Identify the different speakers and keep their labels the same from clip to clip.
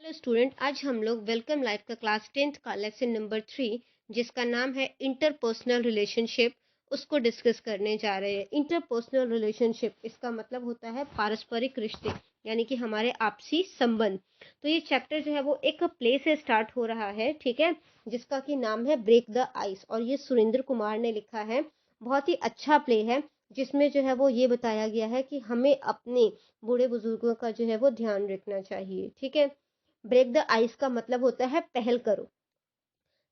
Speaker 1: Hello student, आज हम लोग वेलकम लाइफ का क्लास 10th का लेसन नंबर 3 जिसका नाम है इंटरपर्सनल रिलेशनशिप उसको डिस्कस करने जा रहे हैं। इंटरपर्सनल रिलेशनशिप इसका मतलब होता है पारस्परिक रिश्ते, यानी कि हमारे आपसी संबंध। तो ये चैप्टर जो है वो एक प्ले से स्टार्ट हो रहा है, ठीक है, जिसका कि नाम है ब्रेक द आइस, और ये सुरेंद्र कुमार ने लिखा है। बहुत ही अच्छा प्ले है जिसमें जो है वो ये बताया गया है कि हमें अपने बूढ़े बुजुर्गों का जो है वो ध्यान रखना चाहिए, ठीक है। ब्रेक द आइस का मतलब होता है पहल करो।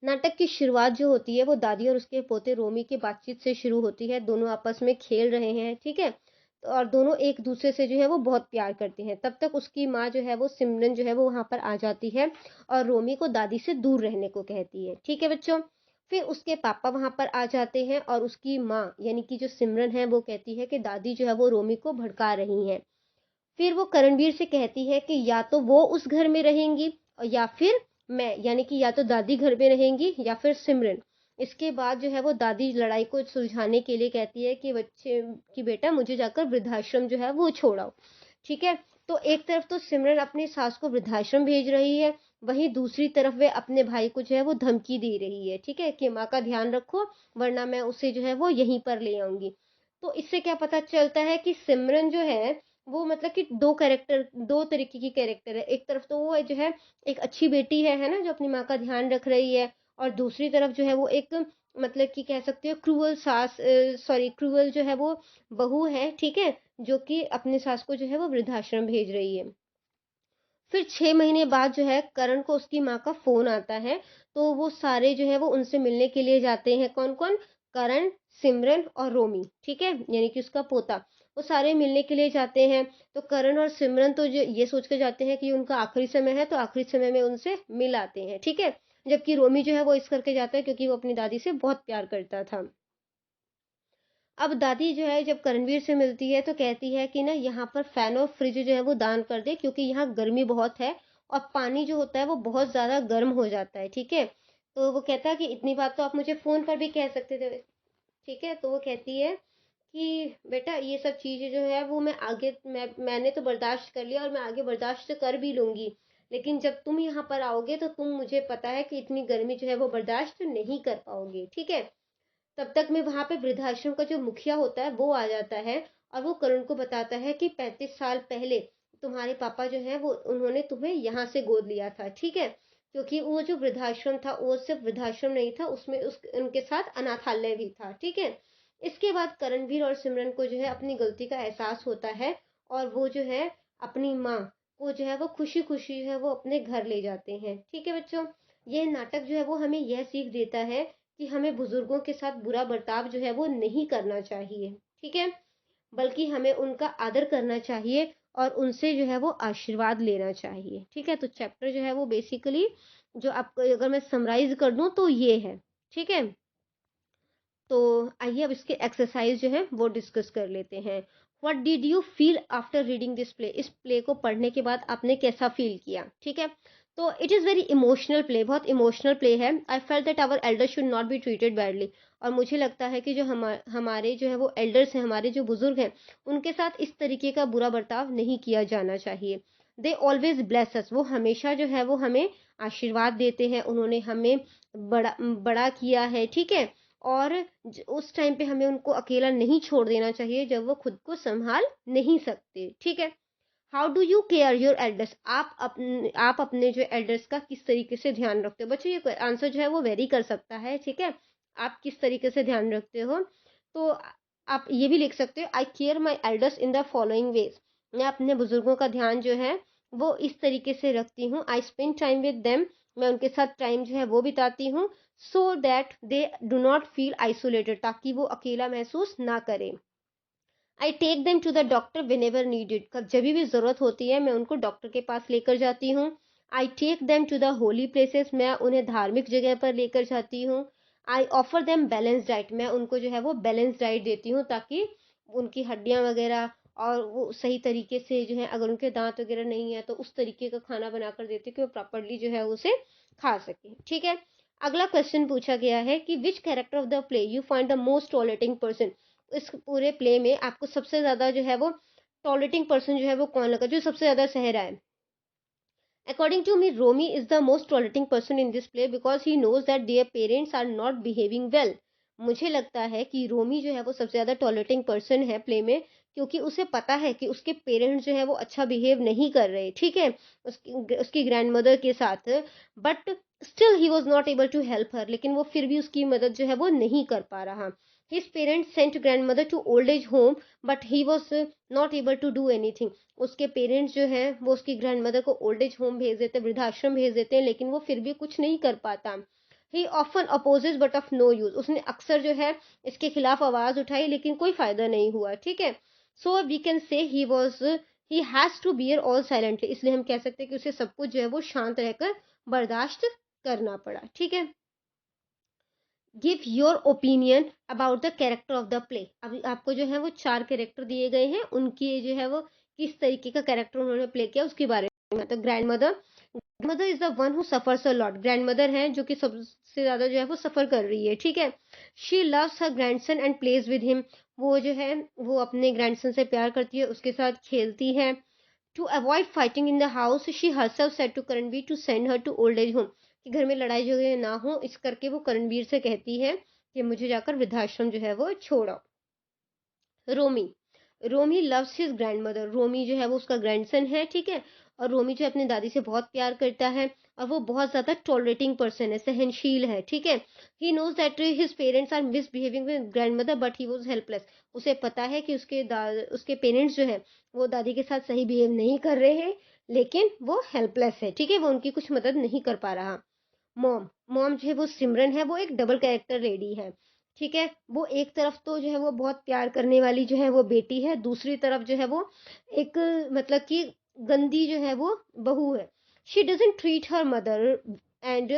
Speaker 1: नाटक की शुरुआत जो होती है वो दादी और उसके पोते रोमी की बातचीत से शुरू होती है। दोनों आपस में खेल रहे हैं, ठीक है, तो और दोनों एक दूसरे से जो है वो बहुत प्यार करते हैं। तब तक उसकी माँ जो है वो सिमरन जो है वो वहां पर आ जाती है और रोमी को दादी से दूर रहने को कहती है, ठीक है बच्चों। फिर उसके पापा वहां पर आ जाते हैं और उसकी माँ यानी कि जो सिमरन है वो कहती है कि दादी जो है वो रोमी को भड़का रही है। फिर वो करणवीर से कहती है कि या तो वो उस घर में रहेंगी और या फिर मैं, यानी कि या तो दादी घर में रहेंगी या फिर सिमरन। इसके बाद जो है वो दादी लड़ाई को सुलझाने के लिए कहती है कि बच्चे कि बेटा मुझे जाकर वृद्धाश्रम जो है वो छोड़ाओ, ठीक है। तो एक तरफ तो सिमरन अपनी सास को वृद्धाश्रम भेज रही है, वहीं दूसरी तरफ वे अपने भाई को जो है वो धमकी दे रही है, ठीक है, कि माँ का ध्यान रखो वरना मैं उसे जो है वो यहीं पर ले आऊंगी। तो इससे क्या पता चलता है कि सिमरन जो है वो मतलब कि दो तरीके की कैरेक्टर है। एक तरफ तो वो जो है एक अच्छी बेटी है ना, जो अपनी माँ का ध्यान रख रही है, और दूसरी तरफ जो है वो एक मतलब कि कह सकते हो क्रूअल सास, सॉरी क्रूअल जो है वो बहू है, ठीक है, जो कि अपने सास को जो है वो वृद्धाश्रम भेज रही है। फिर 6 महीने बाद जो है करण को उसकी माँ का फोन आता है। तो वो सारे जो है वो उनसे मिलने के लिए जाते हैं। कौन कौन? करण, सिमरन और रोमी, ठीक है, यानी कि उसका पोता। वो सारे मिलने के लिए जाते हैं। तो करण और सिमरन तो जो ये सोच के जाते हैं कि उनका आखिरी समय है, तो आखिरी समय में उनसे मिल आते हैं, ठीक है। जबकि रोमी जो है वो इस करके जाता है क्योंकि वो अपनी दादी से बहुत प्यार करता था। अब दादी जो है जब करणवीर से मिलती है तो कहती है कि ना यहाँ पर फैन और फ्रिज जो है वो दान कर दे, क्योंकि यहाँ गर्मी बहुत है और पानी जो होता है वो बहुत ज़्यादा गर्म हो जाता है, ठीक है। तो वो कहता है कि इतनी बात तो आप मुझे फ़ोन पर भी कह सकते थे, ठीक है। तो वो कहती है कि बेटा ये सब चीज़ें जो है वो मैंने तो बर्दाश्त कर लिया और मैं आगे बर्दाश्त कर भी लूंगी, लेकिन जब तुम यहाँ पर आओगे तो तुम, मुझे पता है कि इतनी गर्मी जो है वो बर्दाश्त नहीं कर पाओगे, ठीक है। तब तक में वहां पे वृद्धाश्रम का जो मुखिया होता है वो आ जाता है और वो करुण को बताता है कि 35 साल पहले तुम्हारे पापा जो है वो उन्होंने तुम्हें यहाँ से गोद लिया था, ठीक है। क्योंकि वो जो वृद्धाश्रम था वो सिर्फ वृद्धाश्रम नहीं था, उसमें उनके साथ अनाथालय भी था, ठीक है। इसके बाद करणवीर और सिमरन को जो है अपनी गलती का एहसास होता है और वो जो है अपनी माँ को जो है वो खुशी खुशी है वो अपने घर ले जाते हैं, ठीक है बच्चों। ये नाटक जो है वो हमें यह सीख देता है कि हमें बुजुर्गों के साथ बुरा बर्ताव जो है वो नहीं करना चाहिए, ठीक है, बल्कि हमें उनका आदर करना चाहिए और उनसे जो है वो आशीर्वाद लेना चाहिए, ठीक है। तो चैप्टर जो है वो बेसिकली जो आपको अगर मैं समराइज कर दूं तो ये है, ठीक है। तो आइए अब इसके एक्सरसाइज जो है वो डिस्कस कर लेते हैं। What did you feel after reading this play? इस प्ले को पढ़ने के बाद आपने कैसा फील किया, ठीक है। तो it is very emotional play, बहुत इमोशनल प्ले है। I felt that our elder should not be treated badly. और मुझे लगता है कि जो हमारे जो है वो एल्डर्स हैं, हमारे जो बुजुर्ग हैं, उनके साथ इस तरीके का बुरा बर्ताव नहीं किया जाना चाहिए। दे ऑलवेज ब्लेस अस, वो हमेशा जो है वो हमें आशीर्वाद देते हैं। उन्होंने हमें बड़ा बड़ा किया है, ठीक है। और उस टाइम पे हमें उनको अकेला नहीं छोड़ देना चाहिए जब वो खुद को संभाल नहीं सकते, ठीक है। How do you care your elders? आप अपने जो एल्डर्स का किस तरीके से ध्यान रखते हो? बच्चों ये आंसर जो है वो वेरी कर सकता है, ठीक है। आप किस तरीके से ध्यान रखते हो? तो आप ये भी लिख सकते हो, I care my elders in the following ways. मैं अपने बुजुर्गों का ध्यान जो है वो इस तरीके से रखती हूँ। I spend time with them, मैं उनके साथ टाइम जो है वो बिताती हूँ। So that they do not feel isolated, ताकि वो अकेला महसूस ना करें। I take them to the doctor whenever needed, कब जब भी ज़रूरत होती है मैं उनको डॉक्टर के पास लेकर जाती हूँ। I take them to the holy places, मैं उन्हें धार्मिक जगह पर लेकर जाती हूँ। I offer them balance diet, मैं उनको जो है वो बैलेंस डाइट देती हूँ ताकि उनकी हड्डियाँ वगैरह और वो सही तरीके से जो है, अगर उनके दांत वगैरह नहीं है तो उस तरीके का खाना बनाकर देती हूँ कि वो प्रॉपरली जो है उसे खा सके, ठीक है। अगला क्वेश्चन पूछा गया है कि विच character of the play you find the most tolerating person? इस पूरे प्ले में आपको सबसे ज़्यादा जो है वो टॉलरेटिंग पर्सन जो है वो कौन लगा, जो सबसे ज़्यादा सह रहा है? According to me, Romy is the most tolerating person in this play because he knows that their parents are not behaving well. मुझे लगता है कि रोमी जो है वो सबसे ज़्यादा टॉलरेटिंग पर्सन है प्ले में, क्योंकि उसे पता है कि उसके पेरेंट्स जो है वो अच्छा बिहेव नहीं कर रहे, ठीक है? उसकी ग्रैंडमदर के साथ, but still he was not able to help her, लेकिन वो फिर भी उसकी मदद जो है वो नहीं कर पा रहा। His parents sent grandmother to old age home, but he was not able to do anything. उसके पेरेंट्स जो हैं वो उसकी ग्रैंडमदर को ओल्ड एज होम भेज देते हैं, वृद्धाश्रम भेज देते हैं, लेकिन वो फिर भी कुछ नहीं कर पाता। He often opposes but of no use, उसने अक्सर जो है इसके खिलाफ आवाज उठाई, लेकिन कोई फायदा नहीं हुआ, ठीक है? सो we can say he has to bear all silently, इसलिए हम कह सकते हैं कि उसे सब कुछ जो है वो शांत रहकर बर्दाश्त करना पड़ा, ठीक है? Give your opinion about the character of the play. अभी आपको जो है वो 4 कैरेक्टर दिए गए हैं, उनकी जो है वो किस तरीके का कैरेक्टर उन्होंने प्ले किया उसके बारे में। तो grandmother is the one who suffers a lot, grandmother है जो कि सबसे ज्यादा जो है वो सफर कर रही है, ठीक है? She loves her grandson and plays with him, वो जो है वो अपने ग्रैंडसन से प्यार करती है, उसके साथ खेलती है। To avoid fighting in the house she herself said to Karanveer to send her to old age home, कि घर में लड़ाई झगड़े ना हो, इस करके वो करणवीर से कहती है कि मुझे जाकर वृद्धाश्रम जो है वो छोड़ो। रोमी रोमी लव्स हिज ग्रैंडमदर, रोमी जो है वो उसका ग्रैंडसन है, ठीक है? और रोमी जो है अपनी दादी से बहुत प्यार करता है, और वो बहुत ज्यादा टॉलरेटिंग पर्सन है, सहनशील है, ठीक है? He knows that his parents are misbehaving with grandmother but he was helpless, उसे पता है कि उसके पेरेंट्स जो है वो दादी के साथ सही बिहेव नहीं कर रहे हैं, लेकिन वो हेल्पलेस है, ठीक है? वो उनकी कुछ मदद नहीं कर पा रहा। मॉम मॉम जो है वो सिमरन है, वो एक डबल कैरेक्टर लेडी है, ठीक है? वो एक तरफ तो जो है वो बहुत प्यार करने वाली जो है वो बेटी है, दूसरी तरफ जो है वो एक मतलब कि गंदी जो है वो बहू है। She doesn't treat her mother and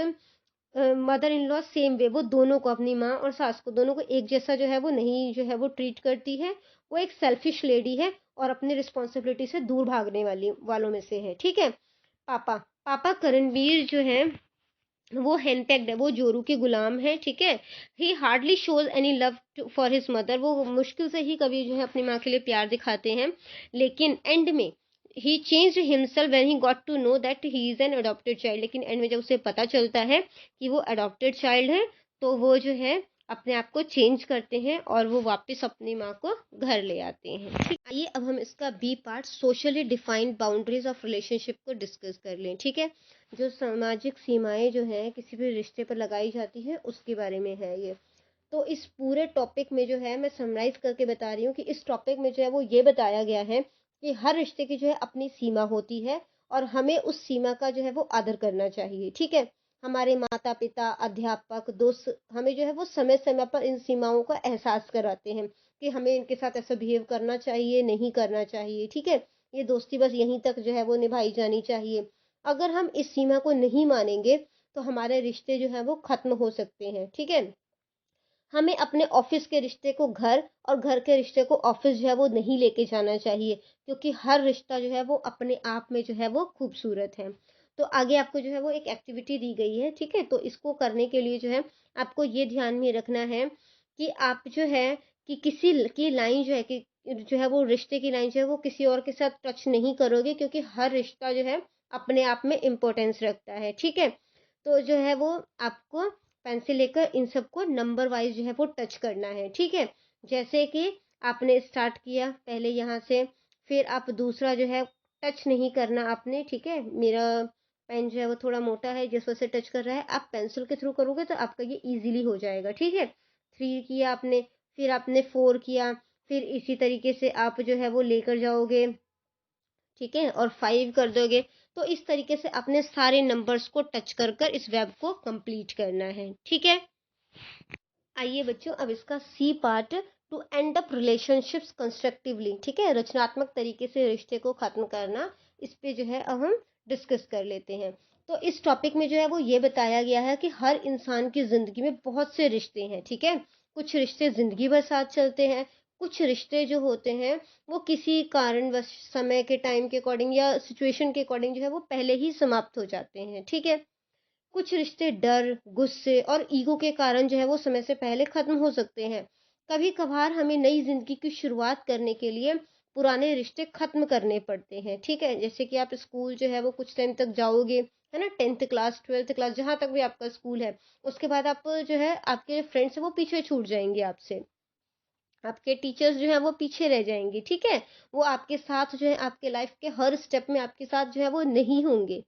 Speaker 1: mother in law same way, वो दोनों को, अपनी माँ और सास को, दोनों को एक जैसा जो है वो नहीं जो है वो ट्रीट करती है। वो एक सेल्फिश लेडी है और अपनी रिस्पॉन्सिबिलिटी से दूर भागने वालों में से है, ठीक है? पापा पापा करणवीर जो है वो हेनपेक्ड है, वो जोरू के गुलाम है, ठीक है? ही hardly shows any love for his mother, वो मुश्किल से ही कभी जो है अपनी माँ के लिए प्यार दिखाते हैं, लेकिन एंड में ही changed himself when he got to know that he is an adopted child, लेकिन एंड में जब उसे पता चलता है कि वो अडॉप्टेड चाइल्ड है, तो वो जो है अपने आप को चेंज करते हैं और वो वापस अपनी माँ को घर ले आते हैं, ठीक? आइए अब हम इसका B part socially defined boundaries of relationship को डिस्कस कर लें, ठीक है? जो सामाजिक सीमाएं जो हैं किसी भी रिश्ते पर लगाई जाती है उसके बारे में है ये। तो इस पूरे टॉपिक में जो है मैं समराइज करके बता रही हूँ कि इस टॉपिक में जो है वो ये बताया गया है कि हर रिश्ते की जो है अपनी सीमा होती है, और हमें उस सीमा का जो है वो आदर करना चाहिए, ठीक है? हमारे माता पिता, अध्यापक, दोस्त हमें जो है वो समय समय पर इन सीमाओं का एहसास कराते हैं कि हमें इनके साथ ऐसा बिहेव करना चाहिए, नहीं करना चाहिए, ठीक है? ये दोस्ती बस यहीं तक जो है वो निभाई जानी चाहिए। अगर हम इस सीमा को नहीं मानेंगे तो हमारे रिश्ते जो है वो खत्म हो सकते हैं, ठीक है? हमें अपने ऑफिस के रिश्ते को घर और घर के रिश्ते को ऑफिस जो है वो नहीं लेके जाना चाहिए, क्योंकि हर रिश्ता जो है वो अपने आप में जो है वो खूबसूरत है। तो आगे आपको जो है वो एक एक्टिविटी दी गई है, ठीक है? तो इसको करने के लिए जो है आपको ये ध्यान में रखना है कि आप जो है कि किसी की लाइन जो है कि जो है वो रिश्ते की लाइन जो है वो किसी और के साथ टच नहीं करोगे, क्योंकि हर रिश्ता जो है अपने आप में इम्पोर्टेंस रखता है, ठीक है? तो जो है वो आपको पेंसिल लेकर इन सबको नंबर वाइज जो है वो टच करना है, ठीक है? जैसे कि आपने स्टार्ट किया पहले यहाँ से, फिर आप दूसरा जो है टच नहीं करना आपने, ठीक है? मेरा पेन जो है वो थोड़ा मोटा है, जिस वजह से टच कर रहा है, आप पेंसिल के थ्रू करोगे तो आपका ये इजीली हो जाएगा, ठीक है? 3 किया आपने, फिर आपने 4 किया, फिर इसी तरीके से आप जो है वो लेकर जाओगे, ठीक है? और 5 कर दोगे। तो इस तरीके से अपने सारे नंबर्स को टच कर कर इस वेब को कंप्लीट करना है, ठीक है? आइए बच्चों अब इसका C part, to end up relationships constructively, ठीक है? रचनात्मक तरीके से रिश्ते को खत्म करना, इस पे जो है अब हम डिस्कस कर लेते हैं। तो इस टॉपिक में जो है वो ये बताया गया है कि हर इंसान की जिंदगी में बहुत से रिश्ते हैं, ठीक है? कुछ रिश्ते जिंदगी भर साथ चलते हैं, कुछ रिश्ते जो होते हैं वो किसी कारणवश समय के टाइम के अकॉर्डिंग या सिचुएशन के अकॉर्डिंग जो है वो पहले ही समाप्त हो जाते हैं, ठीक है? कुछ रिश्ते डर, गुस्से और ईगो के कारण जो है वो समय से पहले खत्म हो सकते हैं। कभी कभार हमें नई जिंदगी की शुरुआत करने के लिए पुराने रिश्ते ख़त्म करने पड़ते हैं, ठीक है? जैसे कि आप स्कूल जो है वो कुछ टाइम तक जाओगे, है ना? 10th क्लास, 12th क्लास जहाँ तक भी आपका स्कूल है, उसके बाद आप जो है आपके फ्रेंड्स हैं वो पीछे छूट जाएँगे आपसे। आपके टीचर्स जो हैं वो पीछे रह जाएँगे, ठीक है? वो आपके साथ जो है आपके लाइफ़ के हर स्टेप में आपके साथ जो है वो नहीं होंगे।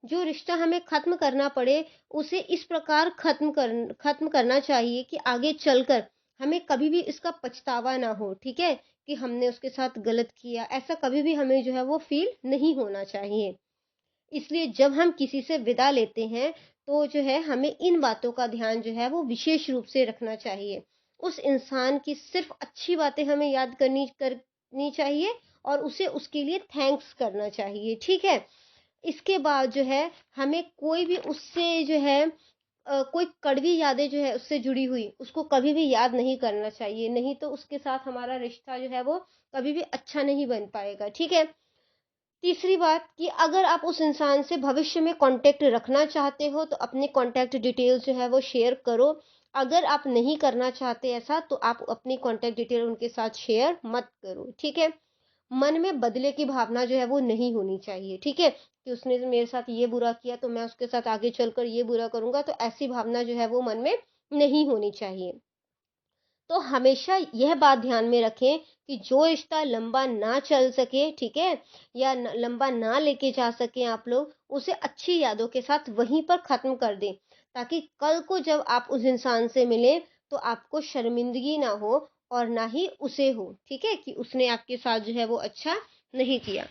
Speaker 1: जो रिश्ता हमें ख़त्म करना पड़े, उसे इस प्रकार ख़त्म करना चाहिए कि आगे चलकर हमें कभी भी इसका पछतावा ना हो, ठीक है? कि हमने उसके साथ गलत किया, ऐसा कभी भी हमें जो है वो फ़ील नहीं होना चाहिए। इसलिए जब हम किसी से विदा लेते हैं, तो जो है हमें इन बातों का ध्यान जो है वो विशेष रूप से रखना चाहिए। उस इंसान की सिर्फ़ अच्छी बातें हमें याद करनी चाहिए और उसे उसके लिए थैंक्स करना चाहिए, ठीक है? इसके बाद जो है हमें कोई भी उससे जो है कोई कड़वी यादें जो है उससे जुड़ी हुई, उसको कभी भी याद नहीं करना चाहिए, नहीं तो उसके साथ हमारा रिश्ता जो है वो कभी भी अच्छा नहीं बन पाएगा, ठीक है? तीसरी बात कि अगर आप उस इंसान से भविष्य में कॉन्टैक्ट रखना चाहते हो, तो अपनी कॉन्टैक्ट डिटेल्स जो है वो शेयर करो। अगर आप नहीं करना चाहते ऐसा, तो आप अपनी कॉन्टैक्ट डिटेल उनके साथ शेयर मत करो, ठीक है? मन में बदले की भावना जो है वो नहीं होनी चाहिए, ठीक है? कि उसने मेरे साथ ये बुरा किया, तो मैं उसके साथ आगे चलकर ये बुरा करूँगा, तो ऐसी भावना जो है वो मन में नहीं होनी चाहिए। तो हमेशा यह बात ध्यान में रखें कि जो रिश्ता लंबा ना चल सके, ठीक है? या लंबा ना लेके जा सकें आप लोग, उसे अच्छी यादों के साथ वहीं पर ख़त्म कर दें। ताकि कल को जब आप उस इंसान से मिलें, तो आपको शर्मिंदगी ना हो और ना ही उसे हो, ठीक है? कि उसने आपके साथ जो है वो अच्छा नहीं किया।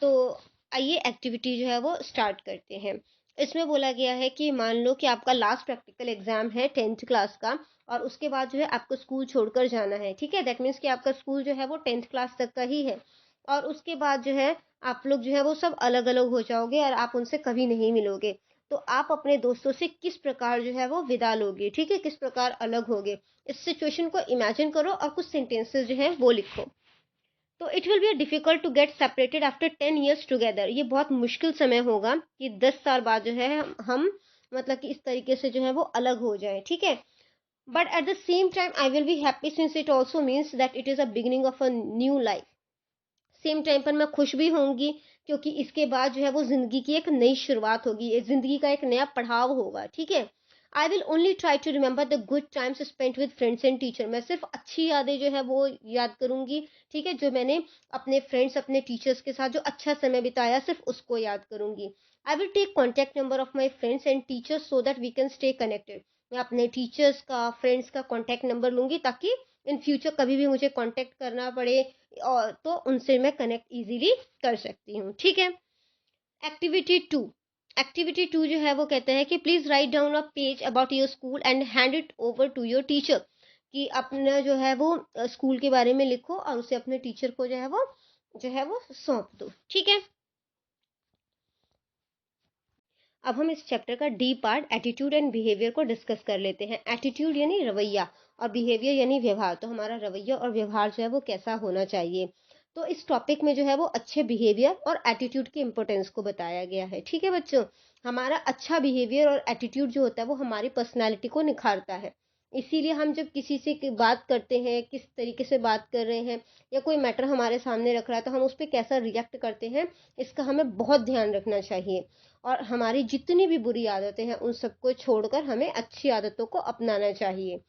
Speaker 1: तो आइए एक्टिविटी जो है वो स्टार्ट करते हैं। इसमें बोला गया है कि मान लो कि आपका लास्ट प्रैक्टिकल एग्ज़ाम है 10th क्लास का और उसके बाद जो है आपको स्कूल छोड़कर जाना है, ठीक है? दैट मीन्स कि आपका स्कूल जो है वो 10th क्लास तक का ही है और उसके बाद जो है आप लोग जो है वो सब अलग-अलग हो जाओगे और आप उनसे कभी नहीं मिलोगे। तो आप अपने दोस्तों से किस प्रकार जो है वो विदा लोगे, ठीक है? किस प्रकार अलग होगे? इस सिचुएशन को इमेजिन करो और कुछ सेंटेंसेस जो हैं वो लिखो। तो it will be difficult to get separated after 10 years together. ये बहुत मुश्किल समय होगा कि 10 साल बाद जो है हम मतलब कि इस तरीके से जो है वो अलग हो जाएँ, ठीक है? But at the same time, I will be happy since it also means that it is a beginning of a new life. Same time पर मैं खुश भी होंगी क्योंकि इसके बाद जो है वो ज़िंदगी की एक नई शुरुआत होगी, ये ज़िंदगी का एक नया पड़ाव होगा, ठीक है? I will only try to remember the good times spent with friends and teacher. मैं सिर्फ़ अच्छी यादें जो है वो याद करूँगी, ठीक है? जो मैंने अपने फ्रेंड्स, अपने टीचर्स के साथ जो अच्छा समय बिताया सिर्फ़ उसको याद करूँगी। I will take contact number of my friends and teachers so that we can stay connected. मैं अपने टीचर्स का, फ्रेंड्स का कॉन्टैक्ट नंबर लूँगी ताकि इन फ्यूचर कभी भी मुझे कॉन्टैक्ट करना पड़े और तो उनसे मैं कनेक्ट इजीली कर सकती हूँ, ठीक है? एक्टिविटी 2। एक्टिविटी 2 जो है वो कहते हैं कि please write down a page about your school and hand it over to your teacher. कि अपना जो है वो स्कूल के बारे में लिखो और उसे अपने टीचर को जो है वो सौंप दो, ठीक है? अब हम इस चैप्टर का D part attitude and behaviour को डिस्कस कर लेते हैं। एटीट्यूड यानी रवैया और बिहेवियर यानी व्यवहार। तो हमारा रवैया और व्यवहार जो है वो कैसा होना चाहिए। तो इस टॉपिक में जो है वो अच्छे बिहेवियर और एटीट्यूड की इंपॉर्टेंस को बताया गया है, ठीक है बच्चों? हमारा अच्छा बिहेवियर और एटीट्यूड जो होता है वो हमारी पर्सनैलिटी को निखारता है। इसीलिए हम जब किसी से बात करते हैं, किस तरीके से बात कर रहे हैं या कोई मैटर हमारे सामने रख रहा है तो हम उस पर कैसा रिएक्ट करते हैं, इसका हमें बहुत ध्यान रखना चाहिए। और हमारी जितनी भी बुरी आदतें हैं उन सबको छोड़कर हमें अच्छी आदतों को अपनाना चाहिए।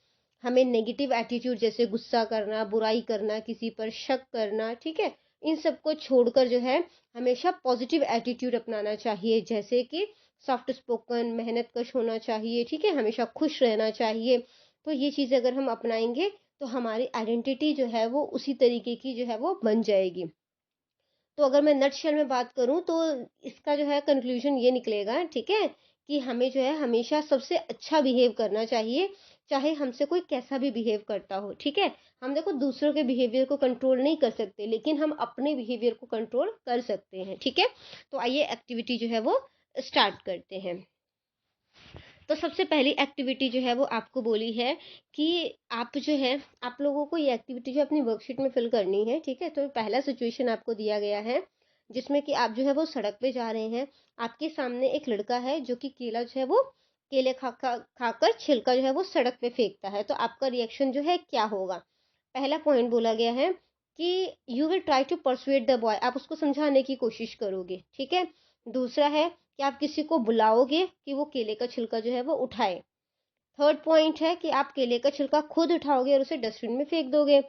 Speaker 1: हमें नेगेटिव एटीट्यूड जैसे गुस्सा करना, बुराई करना, किसी पर शक करना, ठीक है? इन सबको छोड़कर जो है हमेशा पॉजिटिव एटीट्यूड अपनाना चाहिए, जैसे कि सॉफ्ट स्पोकन, मेहनतकश होना चाहिए, ठीक है? हमेशा खुश रहना चाहिए। तो ये चीज़ें अगर हम अपनाएंगे तो हमारी आइडेंटिटी जो है वो उसी तरीके की जो है वो बन जाएगी। तो अगर मैं नटशेल में बात करूँ तो इसका जो है कंक्लूजन ये निकलेगा, ठीक है? कि हमें जो है हमेशा सबसे अच्छा बिहेव करना चाहिए, चाहे हमसे कोई कैसा भी बिहेव करता हो, ठीक है? हम देखो दूसरों के बिहेवियर को कंट्रोल नहीं कर सकते, लेकिन हम अपने बिहेवियर को कंट्रोल कर सकते हैं, ठीक है? तो आइए एक्टिविटी जो है वो स्टार्ट करते हैं। तो सबसे पहली एक्टिविटी जो है वो आपको बोली है कि आप जो है आप लोगों को ये एक्टिविटी जो अपनी वर्कशीट में फिल करनी है, ठीक है? तो पहला सिचुएशन आपको दिया गया है जिसमें कि आप जो है वो सड़क पे जा रहे हैं। आपके सामने एक लड़का है जो कि केला जो है वो केले खाकर छिलका जो है वो सड़क पे फेंकता है। तो आपका रिएक्शन जो है क्या होगा? पहला पॉइंट बोला गया है कि you will try to persuade the boy, आप उसको समझाने की कोशिश करोगे, ठीक है। दूसरा है कि आप किसी को बुलाओगे कि वो केले का छिलका जो है वो उठाए। थर्ड पॉइंट है कि आप केले का छिलका खुद उठाओगे और उसे डस्टबिन में फेंक दोगे।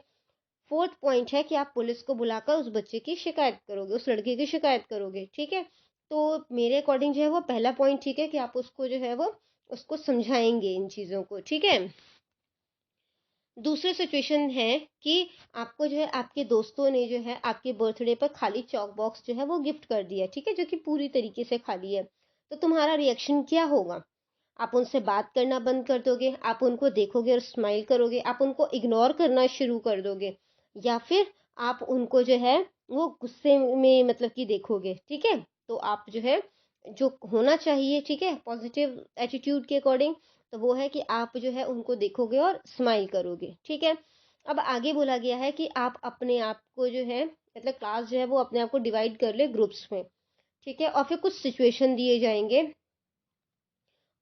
Speaker 1: फोर्थ पॉइंट है कि आप पुलिस को बुलाकर उस बच्चे की शिकायत करोगे, उस लड़के की शिकायत करोगे, ठीक है। तो मेरे अकॉर्डिंग जो है वो पहला पॉइंट ठीक है कि आप उसको जो है वो उसको समझाएंगे इन चीज़ों को, ठीक है। दूसरी सिचुएशन है कि आपको जो है आपके दोस्तों ने जो है आपके बर्थडे पर खाली चॉक बॉक्स जो है वो गिफ्ट कर दिया, ठीक है, जो कि पूरी तरीके से खाली है। तो तुम्हारा रिएक्शन क्या होगा? आप उनसे बात करना बंद कर दोगे, आप उनको देखोगे और स्माइल करोगे, आप उनको इग्नोर करना शुरू कर दोगे, या फिर आप उनको जो है वो गुस्से में मतलब कि देखोगे, ठीक है। तो आप जो है जो होना चाहिए, ठीक है, पॉजिटिव एटीट्यूड के अकॉर्डिंग, तो वो है कि आप जो है उनको देखोगे और स्माइल करोगे, ठीक है। अब आगे बोला गया है कि आप अपने आप को जो है मतलब क्लास जो है वो अपने आप को डिवाइड कर ले ग्रुप्स में, ठीक है, और फिर कुछ सिचुएशन दिए जाएंगे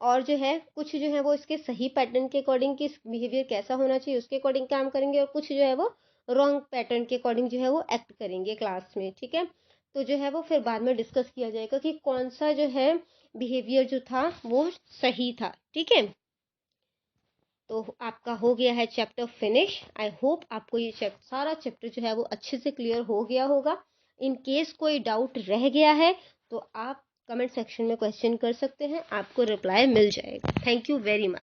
Speaker 1: और जो है कुछ जो है वो इसके सही पैटर्न के अकॉर्डिंग कि बिहेवियर कैसा होना चाहिए उसके अकॉर्डिंग काम करेंगे, और कुछ जो है वो रॉन्ग पैटर्न के अकॉर्डिंग जो है वो एक्ट करेंगे क्लास में, ठीक है। तो जो है वो फिर बाद में डिस्कस किया जाएगा कि कौन सा जो है बिहेवियर जो था वो सही था, ठीक है। तो आपका हो गया है चैप्टर फिनिश। आई होप आपको ये सारा चैप्टर जो है वो अच्छे से क्लियर हो गया होगा। इन केस कोई डाउट रह गया है तो आप कमेंट सेक्शन में क्वेश्चन कर सकते हैं, आपको रिप्लाई मिल जाएगा। Thank you very much.